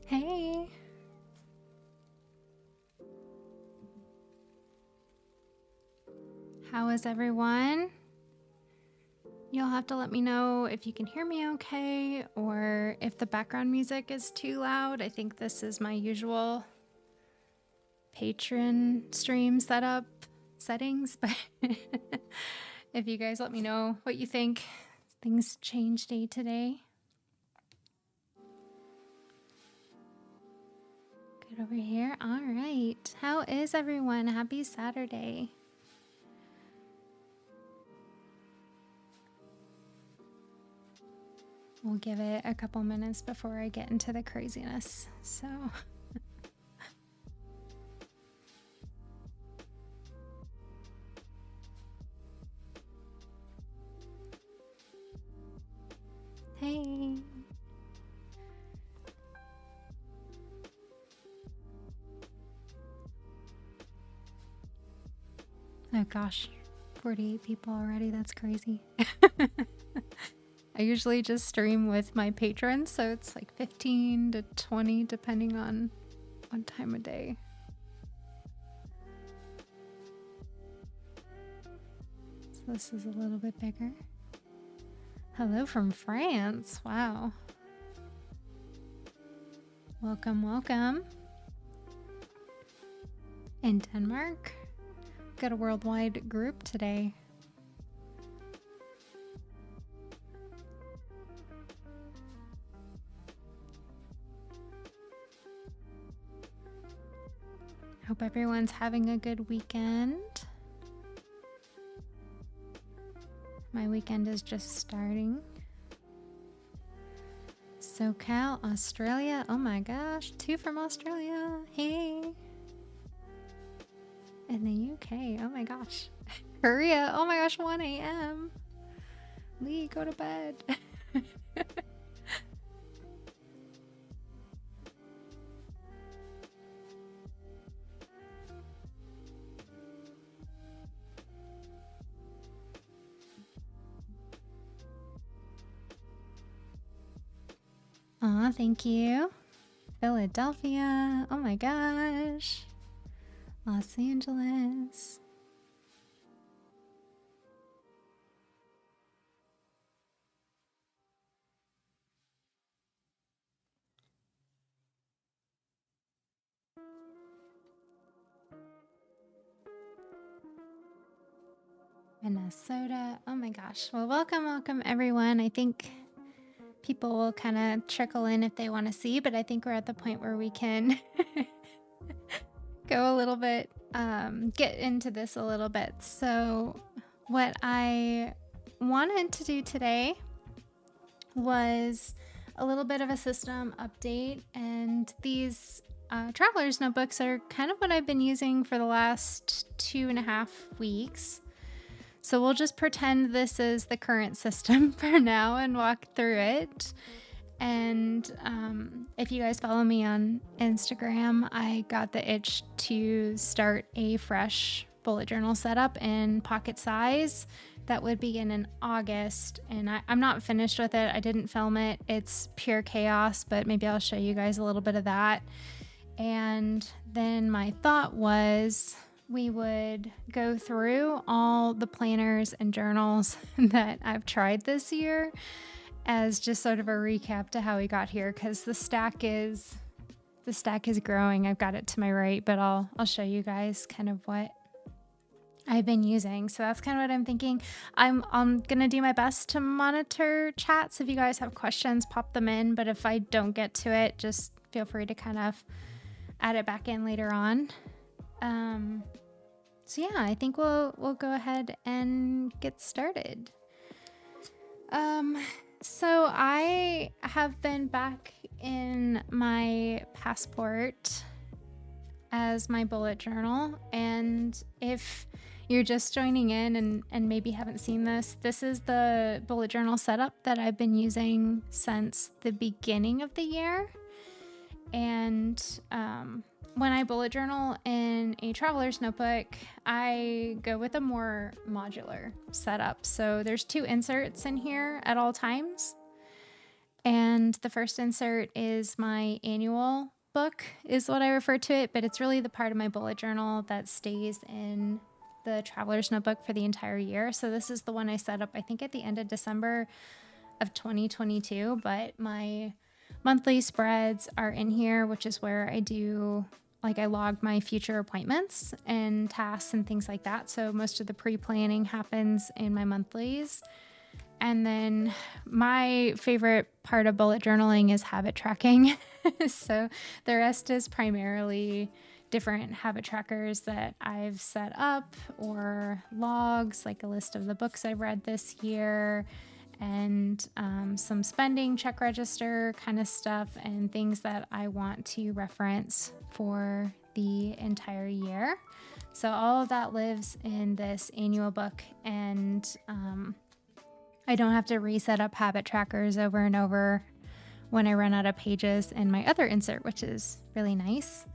Hey, how is everyone? You'll have to let me know if you can hear me okay or if the background music is too loud. I think this is my usual patron stream settings, but if you guys let me know what you think, things change day to day. Good over here. All right. How is everyone? Happy Saturday. We'll give it a couple minutes before I get into the craziness. So, hey. Oh gosh, 48 people already. That's crazy. I usually just stream with my patrons, so it's like 15 to 20 depending on what time of day. So this is a little bit bigger. Hello from France. Wow. Welcome, welcome. In Denmark. Got a worldwide group today. Hope everyone's having a good weekend. My weekend is just starting. SoCal, Australia. Oh my gosh, 2 from Australia. Hey. In the UK. Oh my gosh. Korea. Oh my gosh, 1 a.m. Lee, go to bed. Aw, thank you. Philadelphia. Oh my gosh. Los Angeles. Minnesota. Oh my gosh. Well, welcome everyone. I think people will kind of trickle in if they want to see, but I think we're at the point where we can go a little bit, get into this a little bit. So what I wanted to do today was a little bit of a system update, and these traveler's notebooks are kind of what I've been using for the last 2.5 weeks. So we'll just pretend this is the current system for now and walk through it. And if you guys follow me on Instagram, I got the itch to start a fresh bullet journal setup in pocket size that would begin in August. And I'm not finished with it. I didn't film it. It's pure chaos, but maybe I'll show you guys a little bit of that. And then my thought was we would go through all the planners and journals that I've tried this year as just sort of a recap to how we got here, because the stack is growing. I've got it to my right, but I'll show you guys kind of what I've been using. So that's kind of what I'm thinking. I'm gonna do my best to monitor chats. If you guys have questions, pop them in, but if I don't get to it, just feel free to kind of add it back in later on. So yeah, I think we'll go ahead and get started. So I have been back in my passport as my bullet journal, and if you're just joining in and maybe haven't seen this, this is the bullet journal setup that I've been using since the beginning of the year. And when I bullet journal in a traveler's notebook, I go with a more modular setup. So there's 2 inserts in here at all times. And the first insert is my annual book, is what I refer to it, but it's really the part of my bullet journal that stays in the traveler's notebook for the entire year. So this is the one I set up, I think, at the end of December of 2022, but my monthly spreads are in here, which is where I do, like, I log my future appointments and tasks and things like that. So most of the pre-planning happens in my monthlies. And then my favorite part of bullet journaling is habit tracking. So the rest is primarily different habit trackers that I've set up, or logs, like a list of the books I've read this year, and some spending check register kind of stuff, and things that I want to reference for the entire year. So all of that lives in this annual book, and I don't have to reset up habit trackers over and over when I run out of pages in my other insert, which is really nice.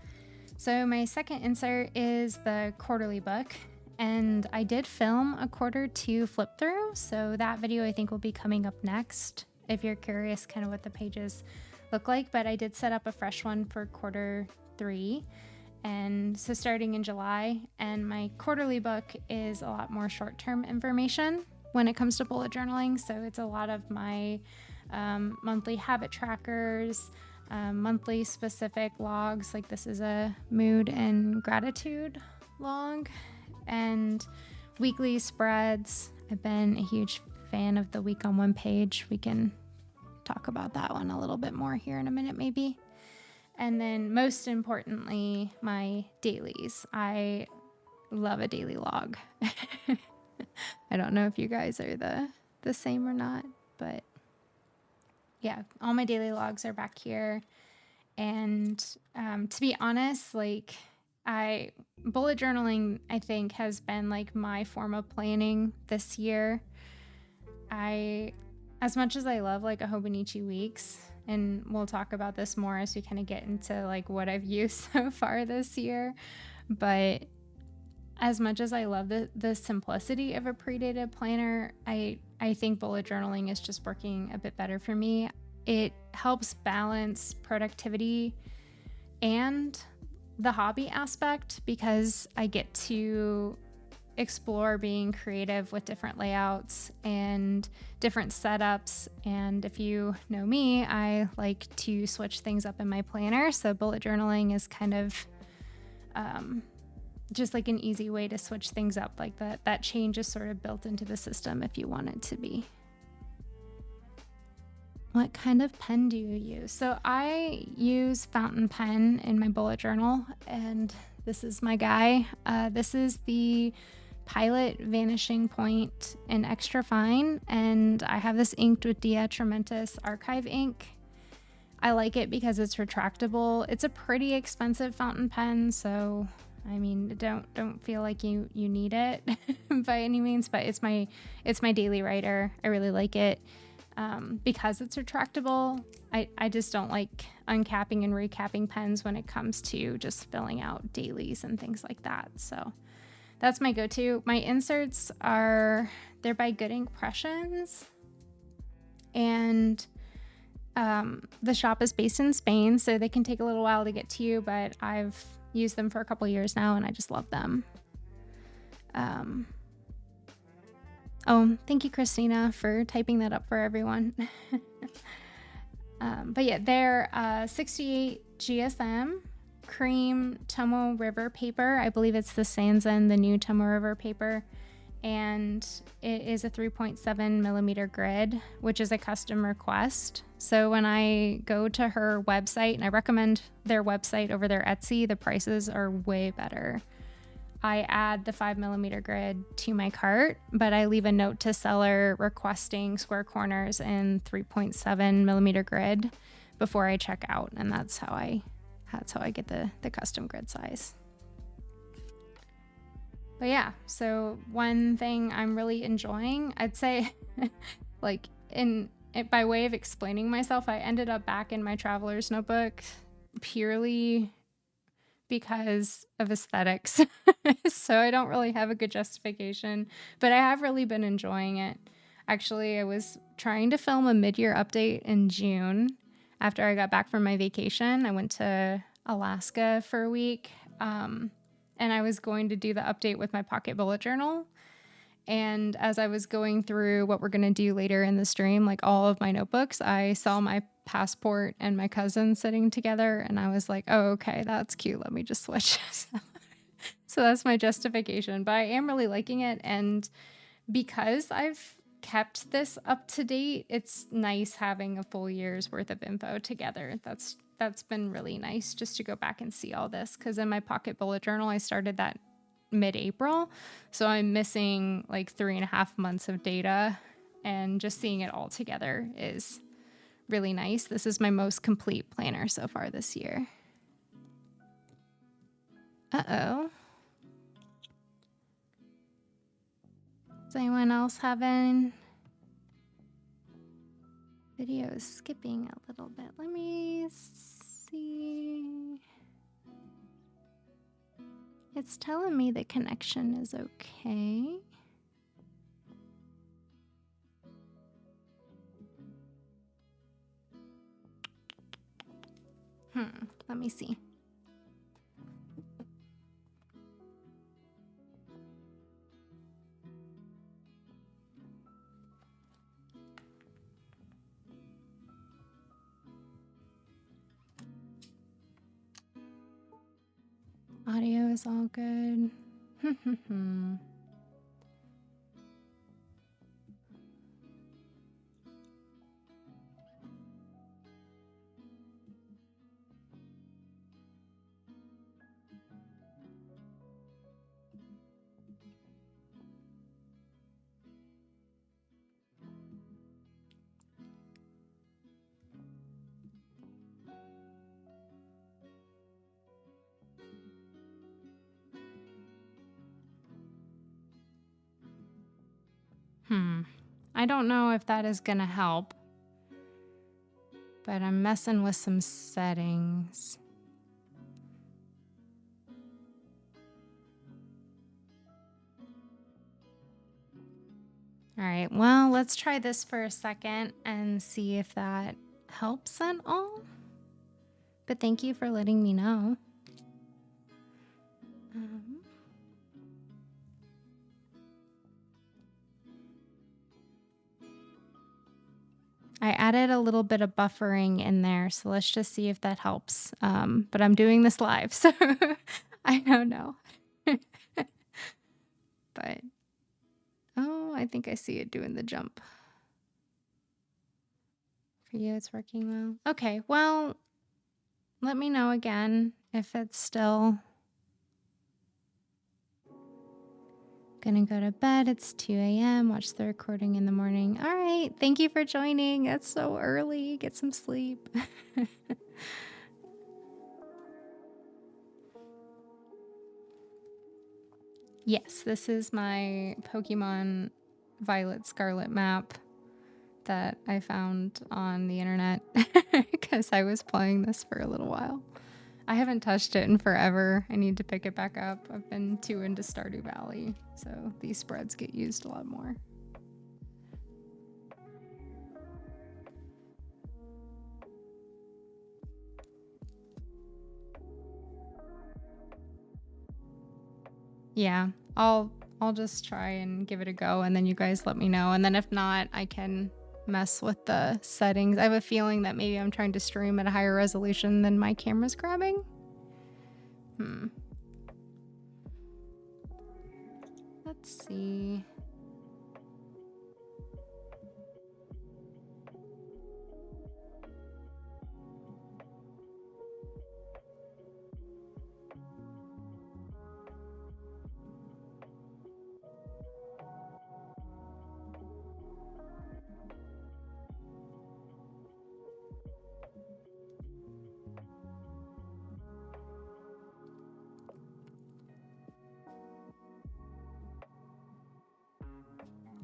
So my second insert is the quarterly book, and I did film a quarter 2 flip through. So that video I think will be coming up next if you're curious kind of what the pages look like, but I did set up a fresh one for quarter 3. And so starting in July, and my quarterly book is a lot more short-term information when it comes to bullet journaling. So it's a lot of my monthly habit trackers, monthly specific logs, like this is a mood and gratitude log, and weekly spreads. I've been a huge fan of the week on one page. We can talk about that one a little bit more here in a minute maybe. And then most importantly, my dailies. I love a daily log. I don't know if you guys are the same or not, but yeah, all my daily logs are back here. And to be honest, like, bullet journaling, I think, has been like my form of planning this year. As much as I love like a Hobonichi weeks, and we'll talk about this more as we kind of get into like what I've used so far this year, but as much as I love the simplicity of a pre-dated planner, I think bullet journaling is just working a bit better for me. It helps balance productivity and the hobby aspect, because I get to explore being creative with different layouts and different setups. And if you know me, I like to switch things up in my planner. So bullet journaling is kind of just like an easy way to switch things up, like that change is sort of built into the system if you want it to be. What kind of pen do you use? So I use fountain pen in my bullet journal, and this is my guy. This is the Pilot Vanishing Point in extra fine, and I have this inked with Dia Trementis archive ink. I like it because it's retractable. It's a pretty expensive fountain pen, so I mean, don't feel like you need it by any means, but it's my daily writer. I really like it because it's retractable. I just don't like uncapping and recapping pens when it comes to just filling out dailies and things like that. So that's my go-to. My inserts they're by Good Impressions, and the shop is based in Spain, so they can take a little while to get to you, but I've used them for a couple years now and I just love them. Oh, thank you, Christina, for typing that up for everyone. But yeah, they're 68 GSM cream Tomo River paper. I believe it's the Sanzen, the new Tomo River paper. And it is a 3.7 millimeter grid, which is a custom request. So when I go to her website, and I recommend their website over their Etsy, the prices are way better. I add the 5 millimeter grid to my cart, but I leave a note to seller requesting square corners in 3.7 millimeter grid before I check out. And that's how I get the custom grid size. But yeah, so one thing I'm really enjoying, I'd say, like by way of explaining myself, I ended up back in my traveler's notebook purely because of aesthetics. So I don't really have a good justification, but I have really been enjoying it. Actually, I was trying to film a mid-year update in June after I got back from my vacation. I went to Alaska for a week, and I was going to do the update with my pocket bullet journal. And as I was going through what we're going to do later in the stream, like all of my notebooks, I saw my passport and my cousin sitting together, and I was like, oh, okay, that's cute. Let me just switch. So that's my justification. But I am really liking it. And because I've kept this up to date, it's nice having a full year's worth of info together. That's been really nice just to go back and see all this, because in my pocket bullet journal, I started that mid-April, so I'm missing like 3.5 months of data, and just seeing it all together is really nice. This is my most complete planner so far this year. Uh-oh. Is anyone else having video is skipping a little bit? Let me see. It's telling me the connection is okay. Let me see. Audio is all good. I don't know if that is gonna help, but I'm messing with some settings. All right, well, let's try this for a second and see if that helps at all. But thank you for letting me know. I added a little bit of buffering in there, so let's just see if that helps. But I'm doing this live, so I don't know. But, oh, I think I see it doing the jump. For you, it's working well. Okay, well, let me know again if it's still... Gonna go to bed. It's 2 a.m. Watch the recording in the morning. All right. Thank you for joining. It's so early. Get some sleep. Yes, this is my Pokemon Violet Scarlet map that I found on the internet because I was playing this for a little while. I haven't touched it in forever. I need to pick it back up. I've been too into Stardew Valley, so these spreads get used a lot more. Yeah, I'll just try and give it a go, and then you guys let me know. And then if not, I can mess with the settings. I have a feeling that maybe I'm trying to stream at a higher resolution than my camera's grabbing. Let's see.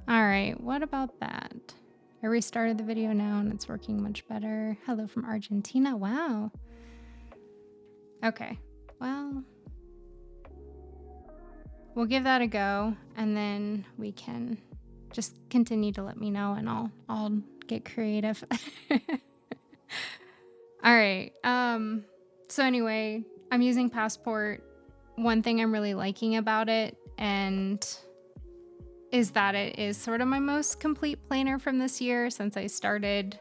All right, what about that? I restarted the video now and it's working much better. Hello from Argentina. Wow. Okay, well, we'll give that a go and then we can just continue to let me know and I'll get creative. All right. So anyway, I'm using Passport. One thing I'm really liking about it is that it is sort of my most complete planner from this year since I started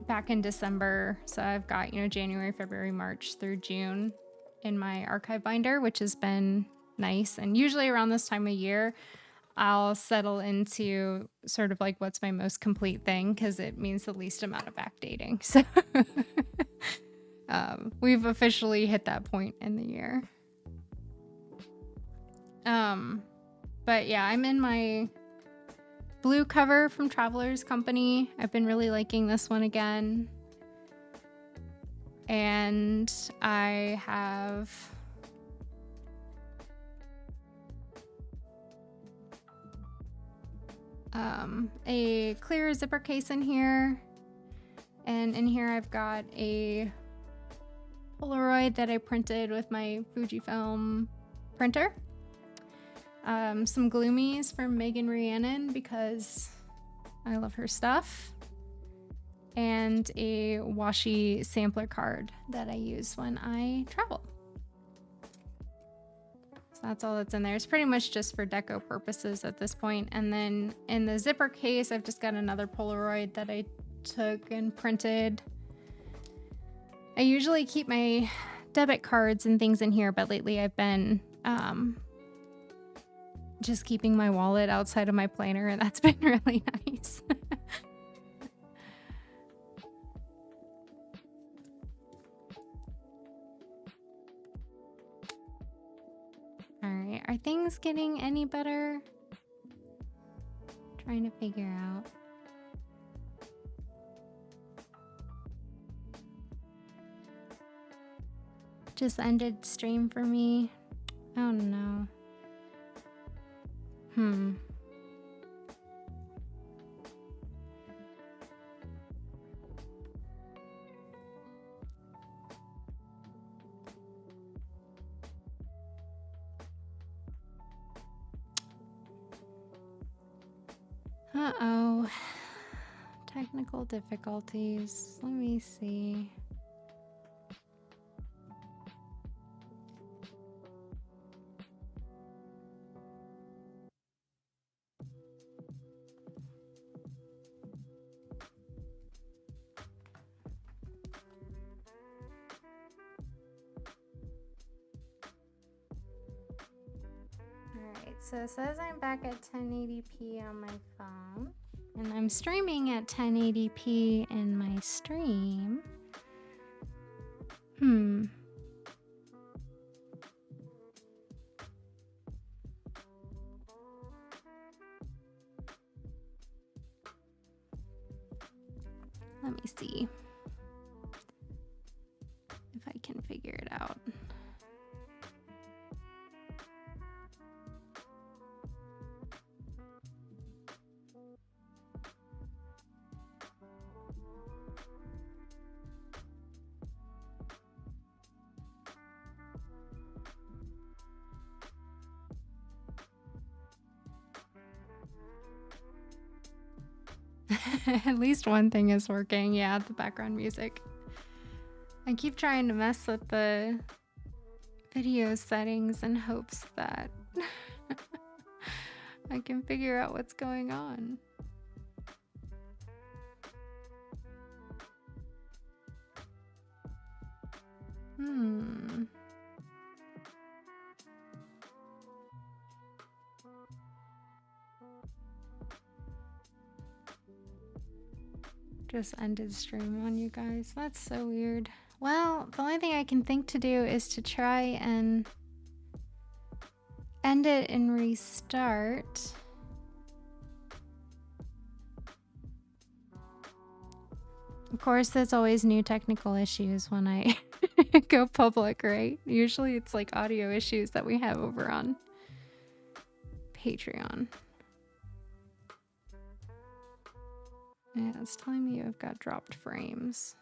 back in December. So I've got, January, February, March through June in my archive binder, which has been nice. And usually around this time of year, I'll settle into sort of like what's my most complete thing because it means the least amount of backdating. So we've officially hit that point in the year. But yeah, I'm in my blue cover from Traveler's Company. I've been really liking this one again. And I have a clear zipper case in here. And in here I've got a Polaroid that I printed with my Fujifilm printer. Some gloomies from Megan Rhiannon because I love her stuff. And a washi sampler card that I use when I travel. So that's all that's in there. It's pretty much just for deco purposes at this point. And then in the zipper case, I've just got another Polaroid that I took and printed. I usually keep my debit cards and things in here, but lately I've been just keeping my wallet outside of my planner, and that's been really nice. All right, are things getting any better? Trying to figure out. Just ended stream for me. Oh no. Uh-oh. Technical difficulties. Let me see. So it says I'm back at 1080p on my phone, and I'm streaming at 1080p in my stream. Let me see if I can figure it out. At least one thing is working. Yeah, the background music. I keep trying to mess with the video settings in hopes that I can figure out what's going on. Just ended stream on you guys. That's so weird. Well, the only thing I can think to do is to try and end it and restart. Of course, there's always new technical issues when I go public, right? Usually it's like audio issues that we have over on Patreon. Yeah, it's telling me I've got dropped frames.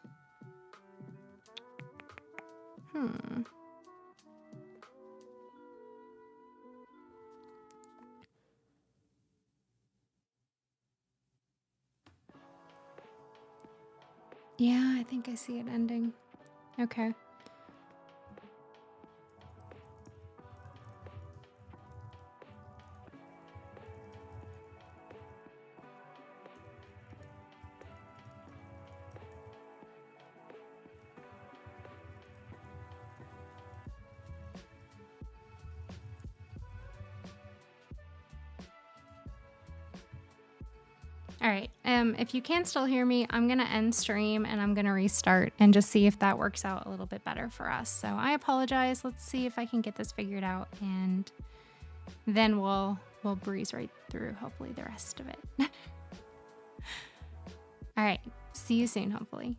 think I see it ending. Okay. All right. If you can still hear me, I'm going to end stream and I'm going to restart and just see if that works out a little bit better for us. So I apologize. Let's see if I can get this figured out, and then we'll breeze right through hopefully the rest of it. All right. See you soon, hopefully.